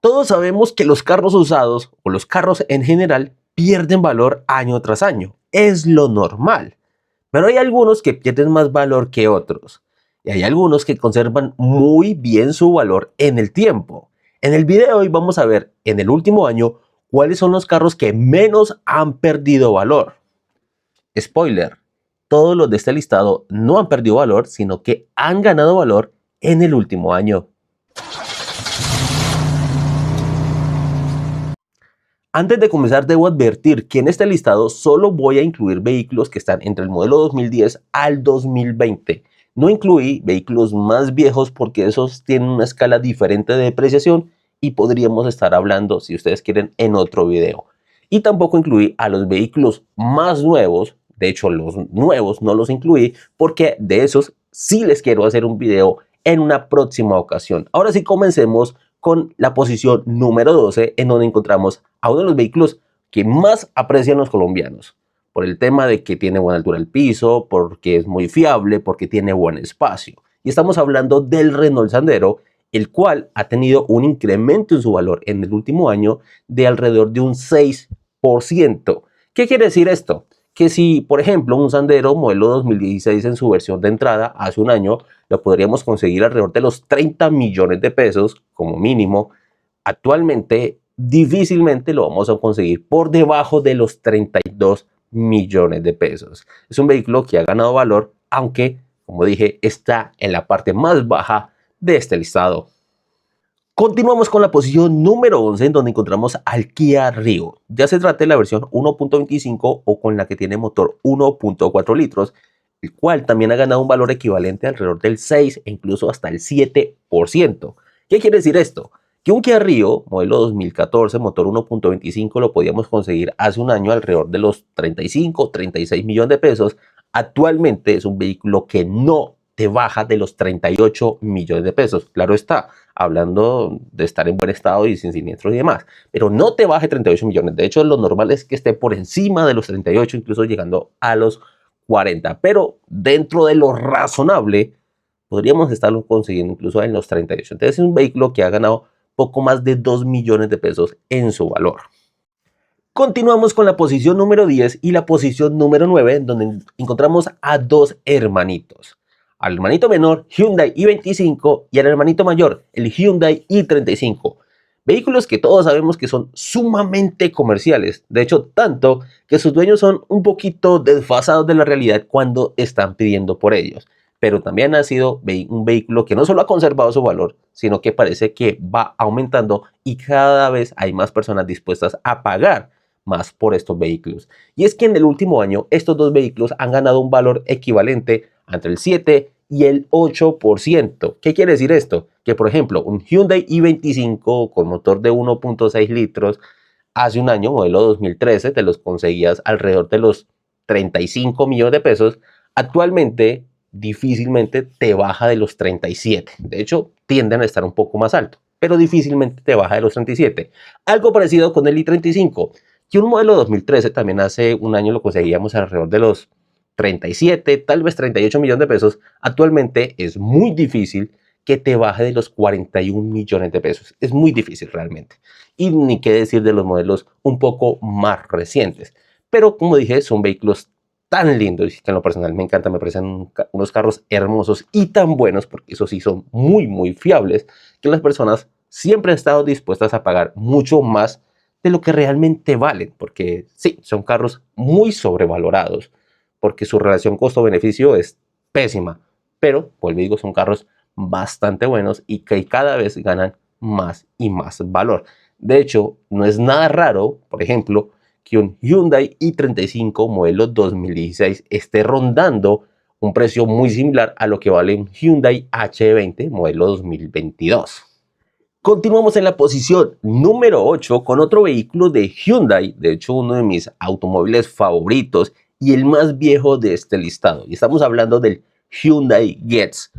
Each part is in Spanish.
Todos sabemos que los carros usados o los carros en general pierden valor año tras año. Es lo normal. Pero hay algunos que pierden más valor que otros. Y hay algunos que conservan muy bien su valor en el tiempo. En el video de hoy vamos a ver en el último año cuáles son los carros que menos han perdido valor. Spoiler, todos los de este listado no han perdido valor, sino que han ganado valor en el último año. Antes de comenzar, debo advertir que en este listado solo voy a incluir vehículos que están entre el modelo 2010 al 2020. No incluí vehículos más viejos porque esos tienen una escala diferente de depreciación y podríamos estar hablando, si ustedes quieren, en otro video. Y tampoco incluí a los vehículos más nuevos. De hecho, los nuevos no los incluí porque de esos sí les quiero hacer un video en una próxima ocasión. Ahora sí, comencemos con la posición número 12, en donde encontramos a uno de los vehículos que más aprecian los colombianos, por el tema de que tiene buena altura del piso, porque es muy fiable, porque tiene buen espacio. Y estamos hablando del Renault Sandero, el cual ha tenido un incremento en su valor en el último año de alrededor de un 6%. ¿Qué quiere decir esto? Que si, por ejemplo, un Sandero modelo 2016 en su versión de entrada hace un año lo podríamos conseguir alrededor de los 30 millones de pesos como mínimo, actualmente difícilmente lo vamos a conseguir por debajo de los 32 millones de pesos. Es un vehículo que ha ganado valor, aunque, como dije, está en la parte más baja de este listado. Continuamos con la posición número 11, en donde encontramos al Kia Rio. Ya se trata de la versión 1.25 o con la que tiene motor 1.4 litros, el cual también ha ganado un valor equivalente alrededor del 6 e incluso hasta el 7%. ¿Qué quiere decir esto? Que un Kia Rio modelo 2014, motor 1.25, lo podíamos conseguir hace un año alrededor de los 35, 36 millones de pesos. Actualmente es un vehículo que no te baja de los 38 millones de pesos. Claro está, hablando de estar en buen estado y sin siniestros y demás, pero no te baje 38 millones. De hecho, lo normal es que esté por encima de los 38, incluso llegando a los 40, pero dentro de lo razonable podríamos estarlo consiguiendo incluso en los 38. Entonces es un vehículo que ha ganado poco más de 2 millones de pesos en su valor. Continuamos con la posición número 10 y la posición número 9, donde encontramos a dos hermanitos. Al hermanito menor, Hyundai i25, y al hermanito mayor, el Hyundai i35. Vehículos que todos sabemos que son sumamente comerciales, de hecho tanto que sus dueños son un poquito desfasados de la realidad cuando están pidiendo por ellos. Pero también ha sido un vehículo que no solo ha conservado su valor, sino que parece que va aumentando y cada vez hay más personas dispuestas a pagar más por estos vehículos. Y es que en el último año estos dos vehículos han ganado un valor equivalente entre el 7 y el 8%. ¿Qué quiere decir esto? Que por ejemplo un Hyundai i25 con motor de 1.6 litros hace un año, modelo 2013, te los conseguías alrededor de los 35 millones de pesos. Actualmente difícilmente te baja de los 37. De hecho, tienden a estar un poco más alto, pero difícilmente te baja de los 37. Algo parecido con el i35, que un modelo 2013 también hace un año lo conseguíamos alrededor de los 37, tal vez 38 millones de pesos. Actualmente es muy difícil que te baje de los 41 millones de pesos. Es muy difícil realmente. Y ni qué decir de los modelos un poco más recientes. Pero como dije, son vehículos tan lindos y que en lo personal me encanta, me parecen unos carros hermosos y tan buenos, porque eso sí son muy fiables, que las personas siempre han estado dispuestas a pagar mucho más de lo que realmente valen, porque sí, son carros muy sobrevalorados, porque su relación costo-beneficio es pésima, pero, vuelvo y digo, son carros bastante buenos y que cada vez ganan más y más valor. De hecho, no es nada raro, por ejemplo, que un Hyundai i35 modelo 2016 esté rondando un precio muy similar a lo que vale un Hyundai H20 modelo 2022. Continuamos en la posición número 8 con otro vehículo de Hyundai, de hecho uno de mis automóviles favoritos y el más viejo de este listado. Y estamos hablando del Hyundai Getz,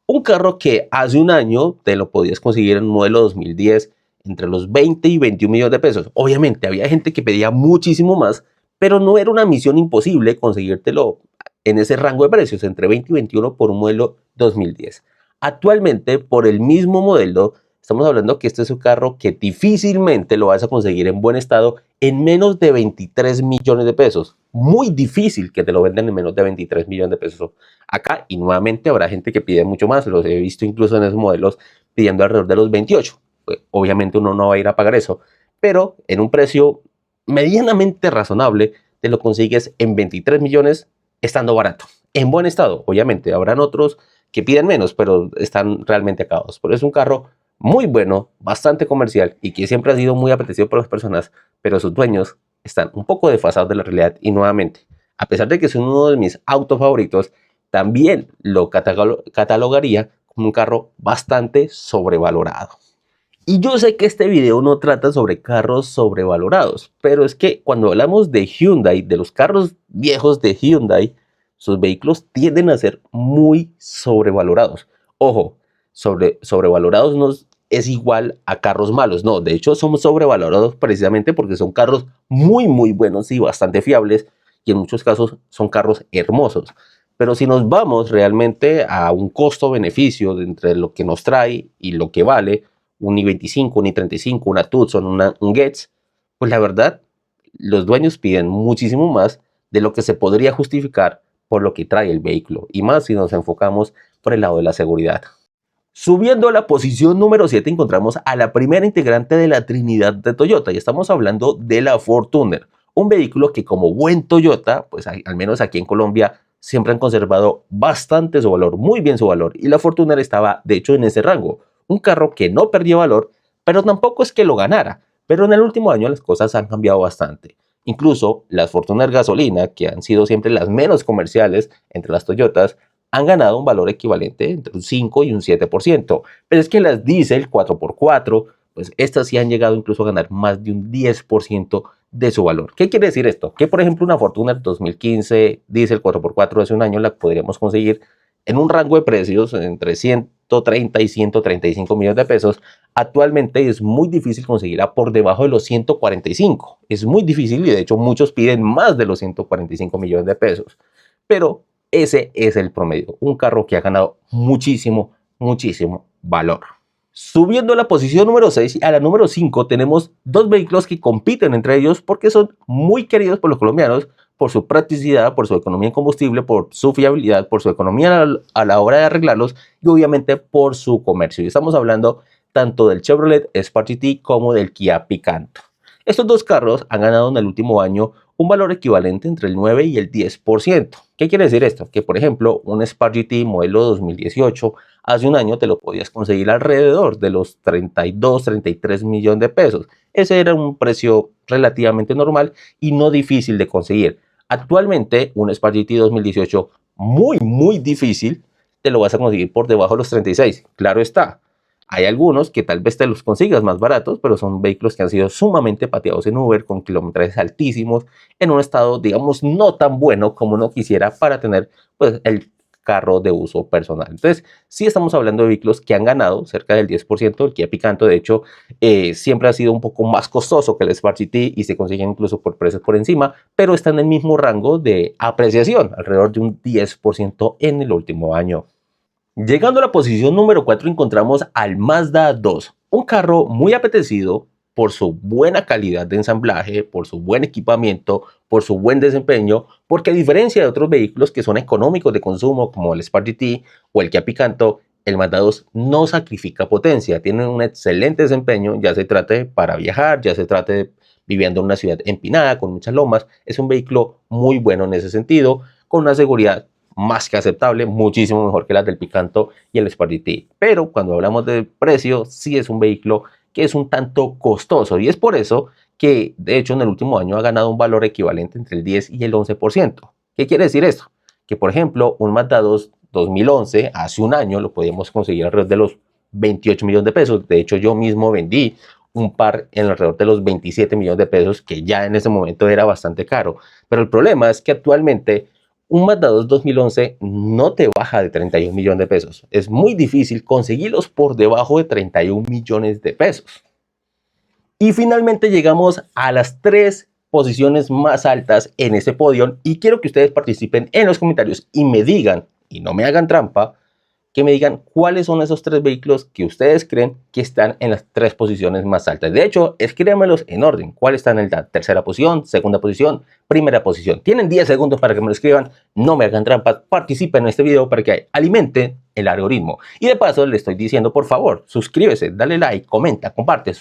un carro que hace un año te lo podías conseguir en un modelo 2010 entre los 20 y 21 millones de pesos. Obviamente había gente que pedía muchísimo más, pero no era una misión imposible conseguírtelo en ese rango de precios, entre 20 y 21 por un modelo 2010. Actualmente, por el mismo modelo, Estamos hablando que este es un carro que difícilmente lo vas a conseguir en buen estado en menos de 23 millones de pesos. Muy difícil que te lo vendan en menos de 23 millones de pesos acá, y nuevamente habrá gente que pide mucho más. Los he visto incluso en esos modelos pidiendo alrededor de los 28. Pues, obviamente uno no va a ir a pagar eso, pero en un precio medianamente razonable te lo consigues en 23 millones estando barato, en buen estado. Obviamente habrán otros que piden menos, pero están realmente acabados. Pero es un carro muy bueno, bastante comercial y que siempre ha sido muy apetecido por las personas, pero sus dueños están un poco desfasados de la realidad. Y nuevamente, a pesar de que es uno de mis autos favoritos, también lo catalogaría como un carro bastante sobrevalorado. Y yo sé que este video no trata sobre carros sobrevalorados, pero es que cuando hablamos de Hyundai, de los carros viejos de Hyundai, sus vehículos tienden a ser muy sobrevalorados. Ojo, sobrevalorados no es igual a carros malos, no, de hecho son sobrevalorados precisamente porque son carros muy buenos y bastante fiables, y en muchos casos son carros hermosos. Pero si nos vamos realmente a un costo-beneficio entre lo que nos trae y lo que vale, un i25, un i35, una Tucson, un Getz, pues la verdad, los dueños piden muchísimo más de lo que se podría justificar por lo que trae el vehículo, y más si nos enfocamos por el lado de la seguridad. Subiendo a la posición número 7 encontramos a la primera integrante de la Trinidad de Toyota, y estamos hablando de la Fortuner, un vehículo que como buen Toyota, pues al menos aquí en Colombia, siempre han conservado bastante su valor, muy bien su valor, y la Fortuner estaba de hecho en ese rango. Un carro que no perdió valor, pero tampoco es que lo ganara. Pero en el último año las cosas han cambiado bastante. Incluso las Fortuner gasolina, que han sido siempre las menos comerciales entre las Toyotas, han ganado un valor equivalente entre un 5 y un 7%. Pero es que las diésel 4x4, pues estas sí han llegado incluso a ganar más de un 10% de su valor. ¿Qué quiere decir esto? Que por ejemplo una Fortuner 2015 diésel 4x4 hace un año la podríamos conseguir en un rango de precios entre 130 y 135 millones de pesos. Actualmente es muy difícil conseguirla por debajo de los 145. Es muy difícil, y de hecho muchos piden más de los 145 millones de pesos. Pero ese es el promedio. Un carro que ha ganado muchísimo valor. Subiendo a la posición número 6 y a la número 5 tenemos dos vehículos que compiten entre ellos porque son muy queridos por los colombianos, por su practicidad, por su economía en combustible, por su fiabilidad, por su economía a la hora de arreglarlos, y obviamente por su comercio. Y estamos hablando tanto del Chevrolet Spark GT como del Kia Picanto. Estos dos carros han ganado en el último año un valor equivalente entre el 9 y el 10%. ¿Qué quiere decir esto? Que por ejemplo un Spark GT modelo 2018 hace un año te lo podías conseguir alrededor de los 32, 33 millones de pesos. Ese era un precio relativamente normal y no difícil de conseguir. Actualmente un Spark GT 2018 muy difícil te lo vas a conseguir por debajo de los 36. Claro está. Hay algunos que tal vez te los consigas más baratos, pero son vehículos que han sido sumamente pateados en Uber, con kilometrajes altísimos, en un estado, digamos, no tan bueno como uno quisiera para tener pues, el carro de uso personal. Entonces, sí estamos hablando de vehículos que han ganado cerca del 10%. El Kia Picanto, de hecho, siempre ha sido un poco más costoso que el Spark GT y se consiguen incluso por precios por encima, pero está en el mismo rango de apreciación, alrededor de un 10% en el último año. Llegando a la posición número 4 encontramos al Mazda 2, un carro muy apetecido por su buena calidad de ensamblaje, por su buen equipamiento, por su buen desempeño, porque a diferencia de otros vehículos que son económicos de consumo como el Spark GT o el Kia Picanto, el Mazda 2 no sacrifica potencia, tiene un excelente desempeño, ya se trate para viajar, ya se trate viviendo en una ciudad empinada con muchas lomas. Es un vehículo muy bueno en ese sentido, con una seguridad más que aceptable, muchísimo mejor que las del Picanto y el Spark GT. Pero cuando hablamos de precio, sí es un vehículo que es un tanto costoso, y es por eso que de hecho en el último año ha ganado un valor equivalente entre el 10 y el 11%. ¿Qué quiere decir esto? Que por ejemplo un Mazda 2 2011, hace un año lo podíamos conseguir alrededor de los 28 millones de pesos. De hecho yo mismo vendí un par en alrededor de los 27 millones de pesos, que ya en ese momento era bastante caro. Pero el problema es que actualmente un Mazda 2 2011 no te baja de 31 millones de pesos. Es muy difícil conseguirlos por debajo de 31 millones de pesos. Y finalmente llegamos a las tres posiciones más altas en este podio, y quiero que ustedes participen en los comentarios y me digan, y no me hagan trampa, que me digan cuáles son esos 3 vehículos que ustedes creen que están en las 3 posiciones más altas. De hecho, escríbanmelos en orden. ¿Cuál está en la tercera posición, segunda posición, primera posición? Tienen 10 segundos para que me lo escriban. No me hagan trampas. Participen en este video para que alimenten el algoritmo. Y de paso, le estoy diciendo, por favor, suscríbete, dale like, comenta, comparte.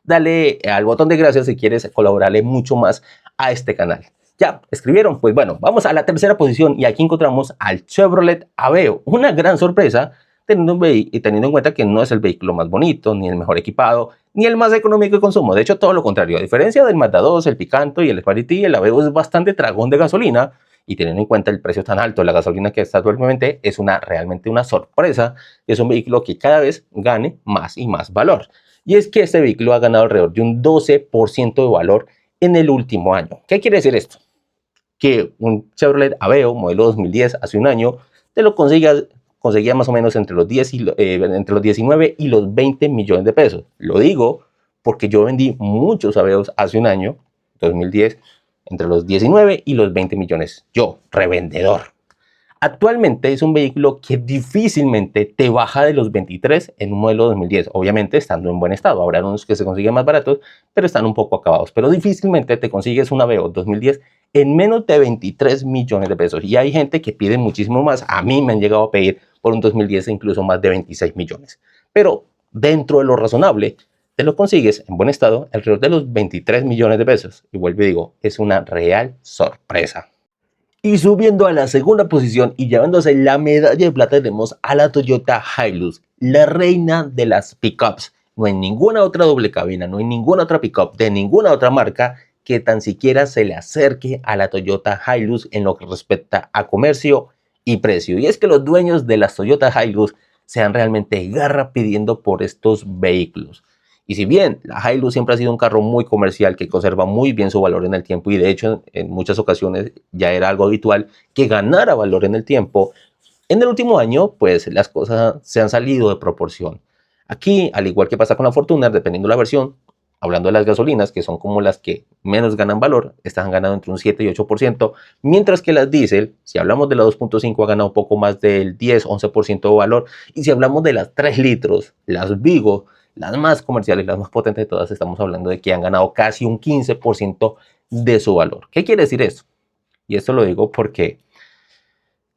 Dale al botón de gracias si quieres colaborarle mucho más a este canal. ¿Ya escribieron? Pues bueno, vamos a la tercera posición y aquí encontramos al Chevrolet Aveo. Una gran sorpresa teniendo en cuenta que no es el vehículo más bonito, ni el mejor equipado, ni el más económico de consumo. De hecho, todo lo contrario. A diferencia del Mazda 2, el Picanto y el Spality, el Aveo es bastante tragón de gasolina y teniendo en cuenta el precio tan alto de la gasolina que está actualmente, es realmente una sorpresa. Es un vehículo que cada vez gane más y más valor. Y es que este vehículo ha ganado alrededor de un 12% de valor en el último año. ¿Qué quiere decir esto? Que un Chevrolet Aveo modelo 2010 hace un año te lo conseguía más o menos entre los 19 y los 20 millones de pesos. Lo digo porque yo vendí muchos Aveos hace un año, 2010, entre los 19 y los 20 millones. Yo, revendedor. Actualmente es un vehículo que difícilmente te baja de los 23 en un modelo 2010, obviamente estando en buen estado. Habrá unos que se consiguen más baratos, pero están un poco acabados. Pero difícilmente te consigues un Aveo 2010 en menos de 23 millones de pesos. Y hay gente que pide muchísimo más. A mí me han llegado a pedir por un 2010 incluso más de 26 millones. Pero dentro de lo razonable, te lo consigues en buen estado alrededor de los 23 millones de pesos. Y vuelvo y digo, es una real sorpresa. Y subiendo a la segunda posición y llevándose la medalla de plata tenemos a la Toyota Hilux, la reina de las pickups. No hay ninguna otra doble cabina, no hay ninguna otra pickup de ninguna otra marca que tan siquiera se le acerque a la Toyota Hilux en lo que respecta a comercio y precio. Y es que los dueños de las Toyota Hilux se dan realmente garra pidiendo por estos vehículos. Y si bien la Hilux siempre ha sido un carro muy comercial que conserva muy bien su valor en el tiempo y de hecho en muchas ocasiones ya era algo habitual que ganara valor en el tiempo, en el último año pues las cosas se han salido de proporción. Aquí, al igual que pasa con la Fortuner, dependiendo de la versión, hablando de las gasolinas, que son como las que menos ganan valor, están ganando entre un 7 y 8%, mientras que las diésel, si hablamos de la 2.5, ha ganado un poco más del 10-11% de valor, y si hablamos de las 3 litros, las Vigo, las más comerciales, las más potentes de todas, estamos hablando de que han ganado casi un 15% de su valor. ¿Qué quiere decir eso? Y esto lo digo porque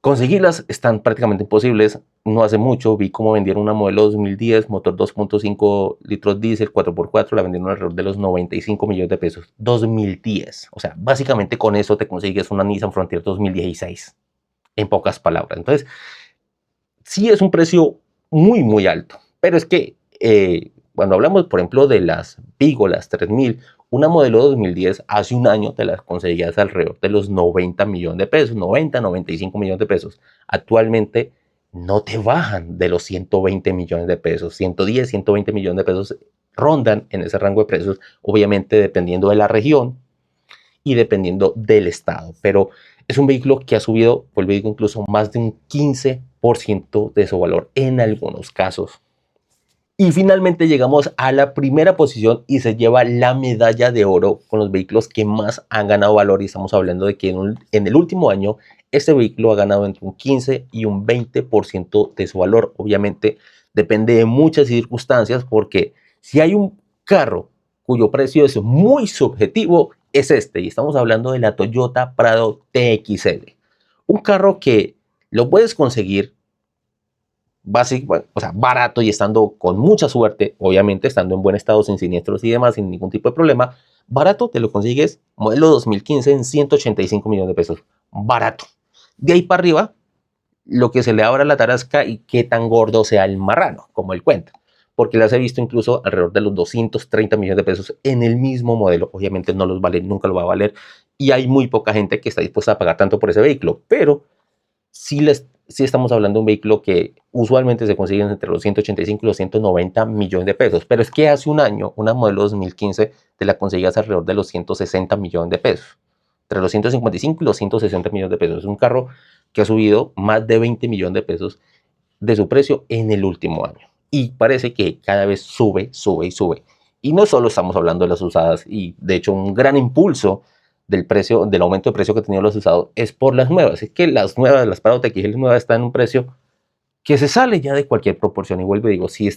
conseguirlas están prácticamente imposibles. No hace mucho vi cómo vendieron una modelo 2010, motor 2.5 litros diésel 4x4, la vendieron alrededor de los 95 millones de pesos. 2010. O sea, básicamente con eso te consigues una Nissan Frontier 2016. En pocas palabras. Entonces, sí es un precio muy, muy alto. Pero es que cuando hablamos, por ejemplo, de las Vigo, las 3000, una modelo 2010 hace un año te las conseguías alrededor de los 90 millones de pesos, 95 millones de pesos. Actualmente no te bajan de los 120 millones de pesos, 110, 120 millones de pesos rondan en ese rango de precios, obviamente dependiendo de la región y dependiendo del estado. Pero es un vehículo que ha subido, vuelvo a decir, incluso más de un 15% de su valor en algunos casos. Y finalmente llegamos a la primera posición y se lleva la medalla de oro con los vehículos que más han ganado valor. Y estamos hablando de que en el último año este vehículo ha ganado entre un 15 y un 20% de su valor. Obviamente depende de muchas circunstancias porque si hay un carro cuyo precio es muy subjetivo es este. Y estamos hablando de la Toyota Prado TXL. Un carro que lo puedes conseguir básico, o sea, barato y estando con mucha suerte, obviamente estando en buen estado, sin siniestros y demás, sin ningún tipo de problema, barato te lo consigues, modelo 2015 en 185 millones de pesos, barato. De ahí para arriba, lo que se le abra la tarasca y qué tan gordo sea el marrano, como él cuenta, porque las he visto incluso alrededor de los 230 millones de pesos en el mismo modelo, obviamente no los vale, nunca lo va a valer, y hay muy poca gente que está dispuesta a pagar tanto por ese vehículo, pero sí estamos hablando de un vehículo que usualmente se consigue entre los 185 y los 190 millones de pesos. Pero es que hace un año, una modelo 2015 te la conseguías alrededor de los 160 millones de pesos. Entre los 155 y los 160 millones de pesos. Es un carro que ha subido más de 20 millones de pesos de su precio en el último año. Y parece que cada vez sube, sube y sube. Y no solo estamos hablando de las usadas, y de hecho un gran impulso del aumento de precio que han tenido los usados es por las nuevas. Es que las nuevas, las Prado TXL nuevas están en un precio que se sale ya de cualquier proporción. Y vuelvo y digo, si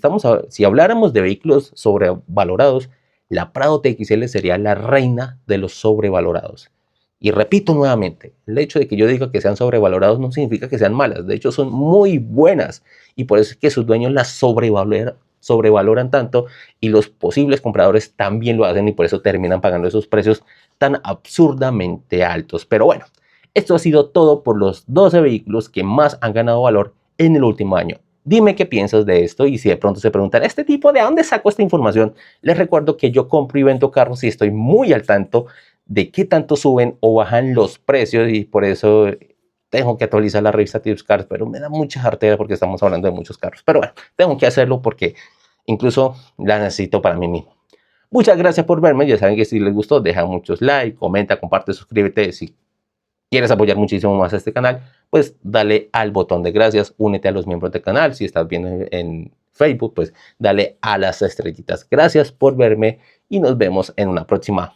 habláramos de vehículos sobrevalorados, la Prado TXL sería la reina de los sobrevalorados. Y repito nuevamente, el hecho de que yo diga que sean sobrevalorados no significa que sean malas. De hecho, son muy buenas. Y por eso es que sus dueños las sobrevaloran tanto y los posibles compradores también lo hacen y por eso terminan pagando esos precios tan absurdamente altos. Pero bueno, esto ha sido todo por los 12 vehículos que más han ganado valor en el último año. Dime qué piensas de esto y si de pronto se preguntan, ¿este tipo de dónde saco esta información? Les recuerdo que yo compro y vendo carros y estoy muy al tanto de qué tanto suben o bajan los precios y por eso tengo que actualizar la revista Tips Cars, pero me da mucha jartera porque estamos hablando de muchos carros. Pero bueno, tengo que hacerlo porque incluso la necesito para mí mismo. Muchas gracias por verme, ya saben que si les gustó, deja muchos likes, comenta, comparte, suscríbete. Si quieres apoyar muchísimo más a este canal, pues dale al botón de gracias, únete a los miembros del canal. Si estás viendo en Facebook, pues dale a las estrellitas. Gracias por verme y nos vemos en una próxima